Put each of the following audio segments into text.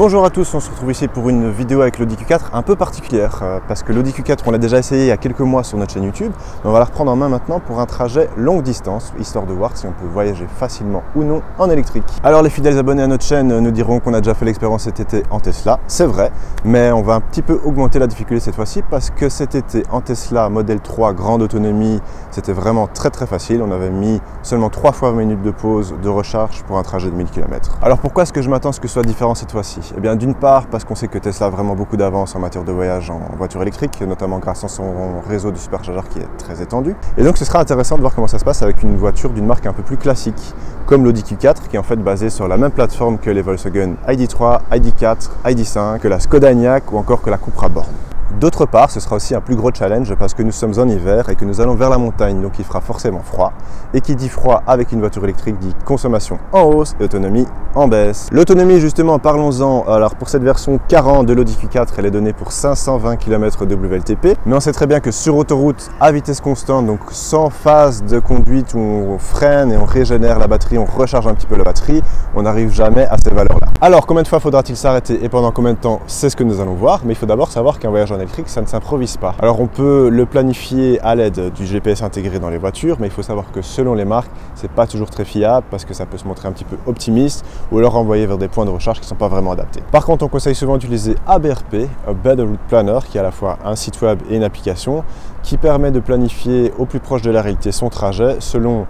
Bonjour à tous, on se retrouve ici pour une vidéo avec l'Audi Q4 un peu particulière parce que l'Audi Q4 on l'a déjà essayé il y a quelques mois sur notre chaîne YouTube, mais on va la reprendre en main maintenant pour un trajet longue distance, histoire de voir si on peut voyager facilement ou non en électrique. Alors les fidèles abonnés à notre chaîne nous diront qu'on a déjà fait l'expérience cet été en Tesla, c'est vrai, mais on va un petit peu augmenter la difficulté cette fois-ci parce que cet été en Tesla Model 3 grande autonomie, c'était vraiment très facile, on avait mis seulement 3 fois 20 minutes de pause de recharge pour un trajet de 1000 km. Alors pourquoi est-ce que je m'attends à ce que ce soit différent cette fois-ci? Eh bien d'une part parce qu'on sait que Tesla a vraiment beaucoup d'avance en matière de voyage en voiture électrique, notamment grâce à son réseau de superchargeurs qui est très étendu. Et donc ce sera intéressant de voir comment ça se passe avec une voiture d'une marque un peu plus classique, comme l'Audi Q4 qui est en fait basée sur la même plateforme que les Volkswagen ID3, ID4, ID5, que la Skoda Enyaq ou encore que la Cupra Born. D'autre part, ce sera aussi un plus gros challenge parce que nous sommes en hiver et que nous allons vers la montagne, donc il fera forcément froid. Et qui dit froid avec une voiture électrique dit consommation en hausse et autonomie en baisse. L'autonomie justement, parlons-en. Alors pour cette version 40 de l'Audi Q4, elle est donnée pour 520 km WLTP. Mais on sait très bien que sur autoroute à vitesse constante, donc sans phase de conduite où on freine et on régénère la batterie, on recharge un petit peu la batterie, on n'arrive jamais à ces valeurs-là. Alors combien de fois faudra-t-il s'arrêter et pendant combien de temps? C'est ce que nous allons voir, mais il faut d'abord savoir qu'un voyage en électrique, ça ne s'improvise pas. Alors on peut le planifier à l'aide du GPS intégré dans les voitures, mais il faut savoir que selon les marques, c'est pas toujours très fiable parce que ça peut se montrer un petit peu optimiste ou alors envoyer vers des points de recharge qui ne sont pas vraiment adaptés. Par contre, on conseille souvent d'utiliser ABRP, Better Route Planner, qui est à la fois un site web et une application qui permet de planifier au plus proche de la réalité son trajet selon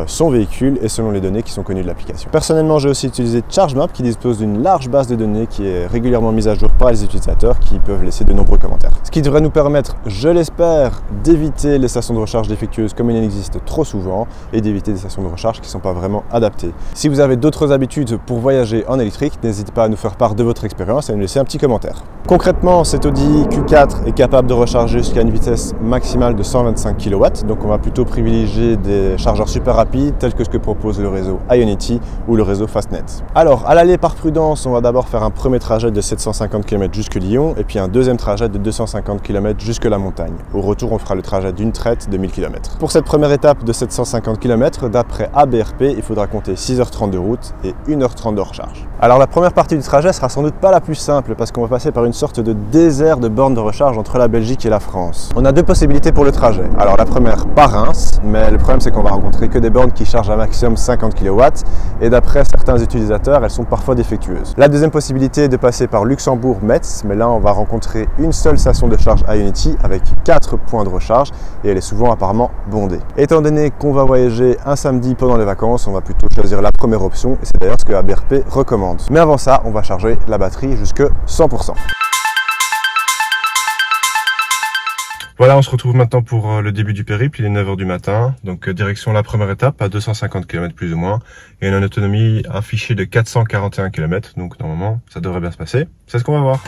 son véhicule et selon les données qui sont connues de l'application. Personnellement, j'ai aussi utilisé ChargeMap qui dispose d'une large base de données qui est régulièrement mise à jour par les utilisateurs qui peuvent laisser de nombreux commentaires. Ce qui devrait nous permettre, je l'espère, d'éviter les stations de recharge défectueuses comme il en existe trop souvent et d'éviter des stations de recharge qui ne sont pas vraiment adaptées. Si vous avez d'autres habitudes pour voyager en électrique, n'hésitez pas à nous faire part de votre expérience et à nous laisser un petit commentaire. Concrètement, cet Audi Q4 est capable de recharger jusqu'à une vitesse maximale de 125 kW, donc on va plutôt privilégier des chargeurs super rapides tels que ce que propose le réseau Ionity ou le réseau Fastnet. Alors à l'aller par prudence, on va d'abord faire un premier trajet de 750 km jusque Lyon et puis un deuxième trajet de 250 km jusque la montagne. Au retour, on fera le trajet d'une traite de 1000 km. Pour cette première étape de 750 km, d'après ABRP, il faudra compter 6h30 de route et 1h30 de recharge. Alors la première partie du trajet sera sans doute pas la plus simple parce qu'on va passer par une sorte de désert de bornes de recharge entre la Belgique et la France. On a deux possibilités pour le trajet. Alors la première par Reims, mais le problème c'est qu'on va rencontrer que des bornes qui chargent un maximum 50 kW et d'après certains utilisateurs, elles sont parfois défectueuses. La deuxième possibilité est de passer par Luxembourg-Metz, mais là on va rencontrer une seule station de charge Ionity avec 4 points de recharge et elle est souvent apparemment bondée. Étant donné qu'on va voyager un samedi pendant les vacances, on va plutôt choisir la première option et c'est d'ailleurs ce que ABRP recommande. Mais avant ça, on va charger la batterie jusque 100%. Voilà, on se retrouve maintenant pour le début du périple, il est 9h du matin, donc direction la première étape à 250 km plus ou moins, et on a une autonomie affichée de 441 km, donc normalement ça devrait bien se passer, c'est ce qu'on va voir.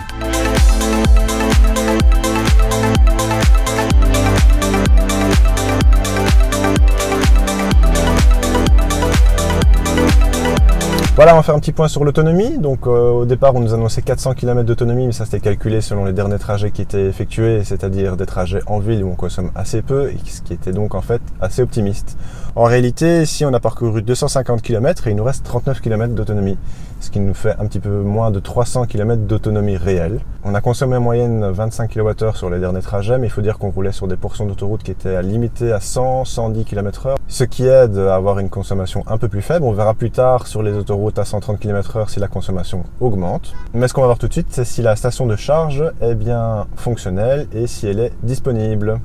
Voilà, on va faire un petit point sur l'autonomie. Donc au départ, on nous annonçait 400 km d'autonomie, mais ça c'était calculé selon les derniers trajets qui étaient effectués, c'est-à-dire des trajets en ville où on consomme assez peu, et ce qui était donc en fait assez optimiste. En réalité, ici on a parcouru 250 km et il nous reste 39 km d'autonomie, ce qui nous fait un petit peu moins de 300 km d'autonomie réelle. On a consommé en moyenne 25 kWh sur les derniers trajets, mais il faut dire qu'on roulait sur des portions d'autoroute qui étaient limitées à 100-110 km/h, ce qui aide à avoir une consommation un peu plus faible. On verra plus tard sur les autoroutes à 130 km/h si la consommation augmente. Mais ce qu'on va voir tout de suite, c'est si la station de charge est bien fonctionnelle et si elle est disponible.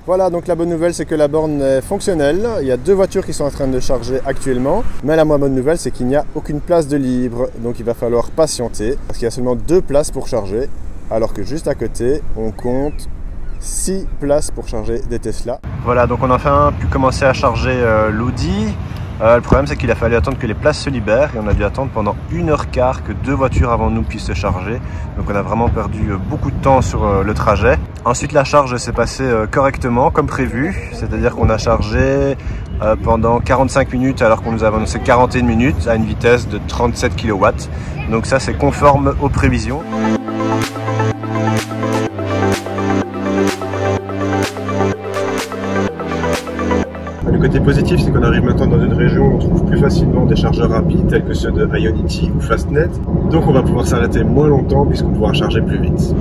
Voilà, donc la bonne nouvelle c'est que la borne est fonctionnelle. Il y a deux voitures qui sont en train de charger actuellement. Mais la moins bonne nouvelle c'est qu'il n'y a aucune place de libre. Donc il va falloir patienter parce qu'il y a seulement 2 places pour charger. Alors que juste à côté, on compte 6 places pour charger des Tesla. Voilà, donc on a enfin pu commencer à charger l'Audi. Le problème c'est qu'il a fallu attendre que les places se libèrent et on a dû attendre pendant 1h15 que 2 voitures avant nous puissent se charger. Donc on a vraiment perdu beaucoup de temps sur le trajet. Ensuite la charge s'est passée correctement comme prévu, c'est-à-dire qu'on a chargé pendant 45 minutes alors qu'on nous avait annoncé 41 minutes à une vitesse de 37 kW. Donc ça c'est conforme aux prévisions. côté positif, c'est qu'on arrive maintenant dans une région où on trouve plus facilement des chargeurs rapides tels que ceux de Ionity ou Fastnet. Donc on va pouvoir s'arrêter moins longtemps puisqu'on pourra charger plus vite.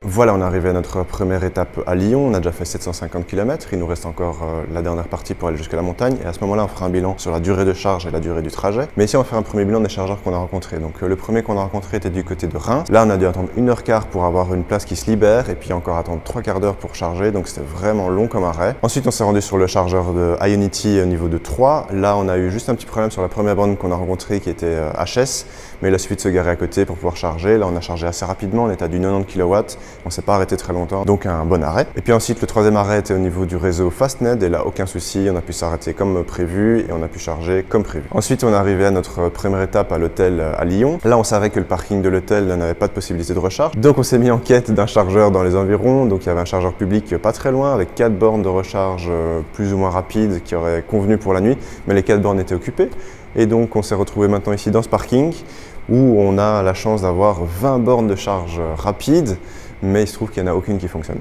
Voilà, on est arrivé à notre première étape à Lyon, on a déjà fait 750 km, il nous reste encore la dernière partie pour aller jusqu'à la montagne et à ce moment-là on fera un bilan sur la durée de charge et la durée du trajet. Mais ici on va faire un premier bilan des chargeurs qu'on a rencontrés. Donc le premier qu'on a rencontré était du côté de Reims. Là on a dû attendre 1h15 pour avoir une place qui se libère et puis encore attendre 3/4 d'heure pour charger, donc c'était vraiment long comme arrêt. Ensuite on s'est rendu sur le chargeur de Ionity au niveau de 3. Là on a eu juste un petit problème sur la première borne qu'on a rencontrée qui était HS, mais il a suffi de se garer à côté pour pouvoir charger. Là on a chargé assez rapidement, on est à du 90 kW, on s'est pas arrêté très longtemps, donc un bon arrêt. Et puis ensuite le troisième arrêt était au niveau du réseau Fastnet et là aucun souci, on a pu s'arrêter comme prévu et on a pu charger comme prévu. Ensuite on est arrivé à notre première étape à l'hôtel à Lyon. Là on savait que le parking de l'hôtel n'avait pas de possibilité de recharge, donc on s'est mis en quête d'un chargeur dans les environs. Donc il y avait un chargeur public pas très loin avec 4 bornes de recharge plus ou moins rapides qui auraient convenu pour la nuit, mais les 4 bornes étaient occupées. Et donc on s'est retrouvé maintenant ici dans ce parking où on a la chance d'avoir 20 bornes de charge rapide, mais il se trouve qu'il n'y en a aucune qui fonctionne.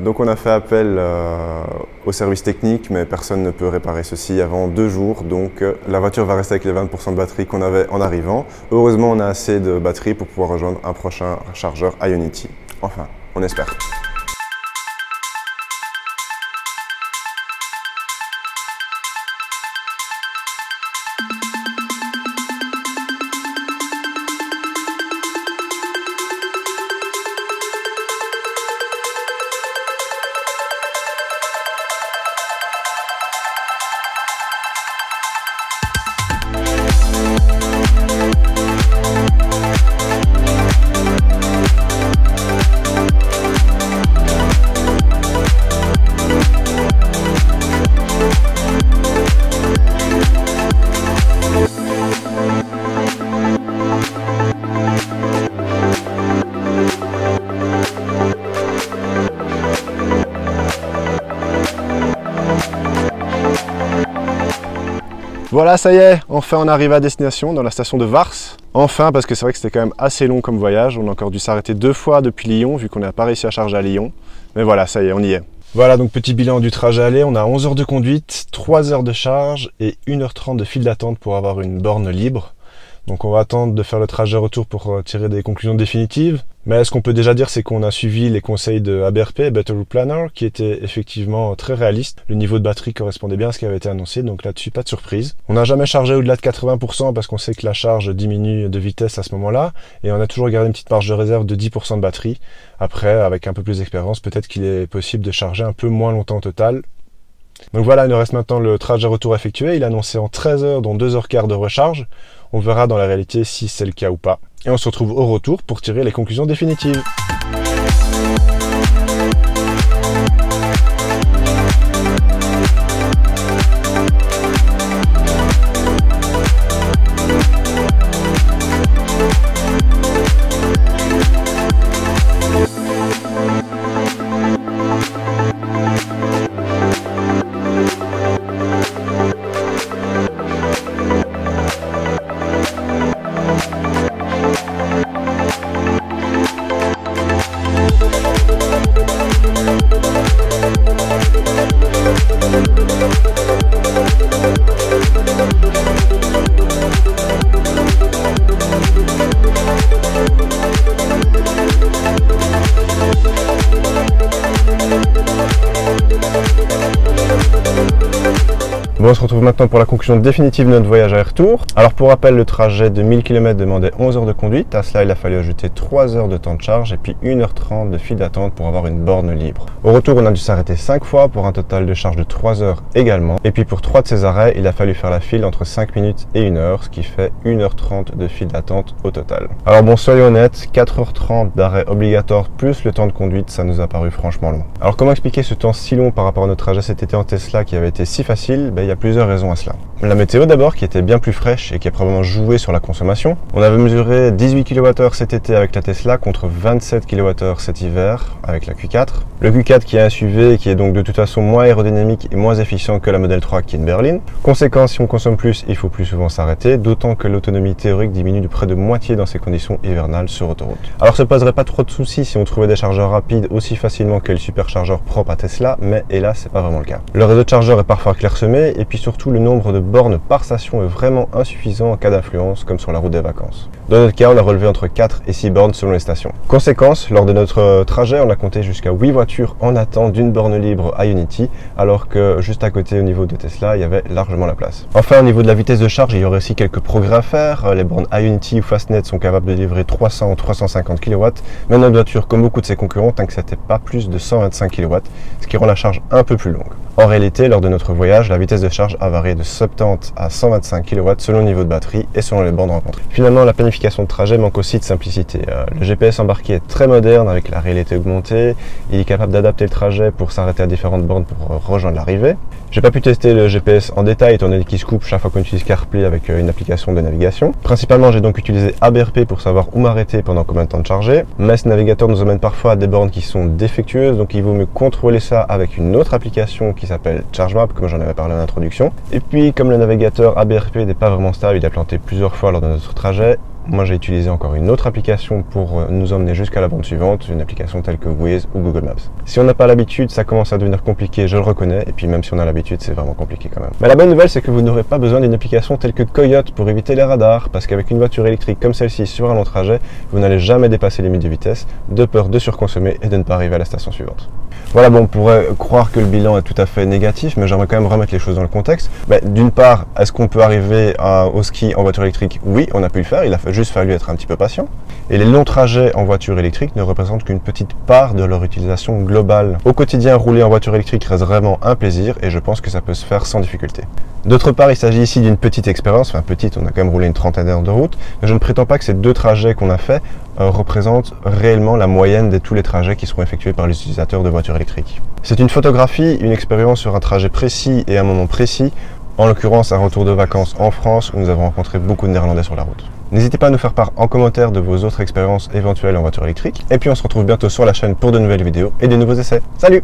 Donc on a fait appel au service technique, mais personne ne peut réparer ceci avant 2 jours. Donc la voiture va rester avec les 20% de batterie qu'on avait en arrivant. Heureusement, on a assez de batterie pour pouvoir rejoindre un prochain chargeur Ionity. Enfin, on espère. Voilà, ça y est, enfin on arrive à destination dans la station de Vars. Enfin, parce que c'est vrai que c'était quand même assez long comme voyage. On a encore dû s'arrêter 2 fois depuis Lyon, vu qu'on n'a pas réussi à charger à Lyon. Mais voilà, ça y est, on y est. Voilà, donc petit bilan du trajet aller. On a 11 heures de conduite, 3 heures de charge et 1h30 de file d'attente pour avoir une borne libre. Donc on va attendre de faire le trajet retour pour tirer des conclusions définitives. Mais ce qu'on peut déjà dire, c'est qu'on a suivi les conseils de ABRP, Better Route Planner, qui étaient effectivement très réalistes. Le niveau de batterie correspondait bien à ce qui avait été annoncé, donc là-dessus, pas de surprise. On n'a jamais chargé au-delà de 80% parce qu'on sait que la charge diminue de vitesse à ce moment-là. Et on a toujours gardé une petite marge de réserve de 10% de batterie. Après, avec un peu plus d'expérience, peut-être qu'il est possible de charger un peu moins longtemps au total. Donc voilà, il nous reste maintenant le trajet retour effectué. Il est annoncé en 13 heures, dont 2h15 de recharge. On verra dans la réalité si c'est le cas ou pas. Et on se retrouve au retour pour tirer les conclusions définitives. Bon, on se retrouve maintenant pour la conclusion définitive de notre voyage aller-retour. Alors pour rappel, le trajet de 1000 km demandait 11 heures de conduite. À cela, il a fallu ajouter 3 heures de temps de charge et puis 1h30 de file d'attente pour avoir une borne libre. Au retour, on a dû s'arrêter 5 fois pour un total de charge de 3 heures également. Et puis pour 3 de ces arrêts, il a fallu faire la file entre 5 minutes et 1 heure, ce qui fait 1h30 de file d'attente au total. Alors bon, soyons honnêtes, 4h30 d'arrêt obligatoire plus le temps de conduite, ça nous a paru franchement long. Alors comment expliquer ce temps si long par rapport à notre trajet cet été en Tesla qui avait été si facile? Il y a plusieurs raisons à cela. La météo d'abord qui était bien plus fraîche et qui a probablement joué sur la consommation. On avait mesuré 18 kWh cet été avec la Tesla contre 27 kWh cet hiver avec la Q4. Le Q4 qui est un SUV et qui est donc de toute façon moins aérodynamique et moins efficient que la Model 3 qui est une berline. Conséquence, si on consomme plus, il faut plus souvent s'arrêter, d'autant que l'autonomie théorique diminue de près de moitié dans ces conditions hivernales sur autoroute. Alors ça ne poserait pas trop de soucis si on trouvait des chargeurs rapides aussi facilement que le superchargeur propre à Tesla, mais hélas c'est pas vraiment le cas. Le réseau de chargeurs est parfois clairsemé et puis surtout le nombre de bornes par station est vraiment insuffisant en cas d'influence comme sur la route des vacances. Dans notre cas, on a relevé entre 4 et 6 bornes selon les stations. Conséquence, lors de notre trajet, on a compté jusqu'à 8 voitures en attente d'une borne libre à Ionity, alors que juste à côté au niveau de Tesla, il y avait largement la place. Enfin, au niveau de la vitesse de charge, il y aurait aussi quelques progrès à faire. Les bornes Ionity ou Fastnet sont capables de livrer 300 ou 350 kW, mais notre voiture, comme beaucoup de ses concurrents, n'acceptait pas plus de 125 kW, ce qui rend la charge un peu plus longue. En réalité, lors de notre voyage, la vitesse de charge a varié de 70 à 125 kW selon le niveau de batterie et selon les bornes rencontrées. Finalement, la planification de trajet manque aussi de simplicité. Le GPS embarqué est très moderne avec la réalité augmentée. Il est capable d'adapter le trajet pour s'arrêter à différentes bornes pour rejoindre l'arrivée. J'ai pas pu tester le GPS en détail étant donné qu'il se coupe chaque fois qu'on utilise CarPlay avec une application de navigation. Principalement, j'ai donc utilisé ABRP pour savoir où m'arrêter pendant combien de temps de charger. Mais ce navigateur nous emmène parfois à des bornes qui sont défectueuses, donc il vaut mieux contrôler ça avec une autre application qui s'appelle ChargeMap, comme j'en avais parlé en introduction. Et puis, comme le navigateur ABRP n'est pas vraiment stable, il a planté plusieurs fois lors de notre trajet. Moi, j'ai utilisé encore une autre application pour nous emmener jusqu'à la borne suivante, une application telle que Waze ou Google Maps. Si on n'a pas l'habitude, ça commence à devenir compliqué, je le reconnais, et puis même si on a l'habitude, c'est vraiment compliqué quand même. Mais la bonne nouvelle, c'est que vous n'aurez pas besoin d'une application telle que Coyote pour éviter les radars, parce qu'avec une voiture électrique comme celle-ci sur un long trajet, vous n'allez jamais dépasser les limites de vitesse, de peur de surconsommer et de ne pas arriver à la station suivante. Voilà, bon, on pourrait croire que le bilan est tout à fait négatif, mais j'aimerais quand même remettre les choses dans le contexte. D'une part, est-ce qu'on peut arriver au ski en voiture électrique? Oui, on a pu le faire, il a juste fallu être un petit peu patient. Et les longs trajets en voiture électrique ne représentent qu'une petite part de leur utilisation globale. Au quotidien, rouler en voiture électrique reste vraiment un plaisir et je pense que ça peut se faire sans difficulté. D'autre part, il s'agit ici d'une petite expérience, enfin petite, on a quand même roulé une trentaine d'heures de route, mais je ne prétends pas que ces 2 trajets qu'on a fait représentent réellement la moyenne de tous les trajets qui seront effectués par les utilisateurs de voitures électriques. C'est une photographie, une expérience sur un trajet précis et un moment précis, en l'occurrence un retour de vacances en France où nous avons rencontré beaucoup de Néerlandais sur la route. N'hésitez pas à nous faire part en commentaire de vos autres expériences éventuelles en voiture électrique, et puis on se retrouve bientôt sur la chaîne pour de nouvelles vidéos et de nouveaux essais. Salut!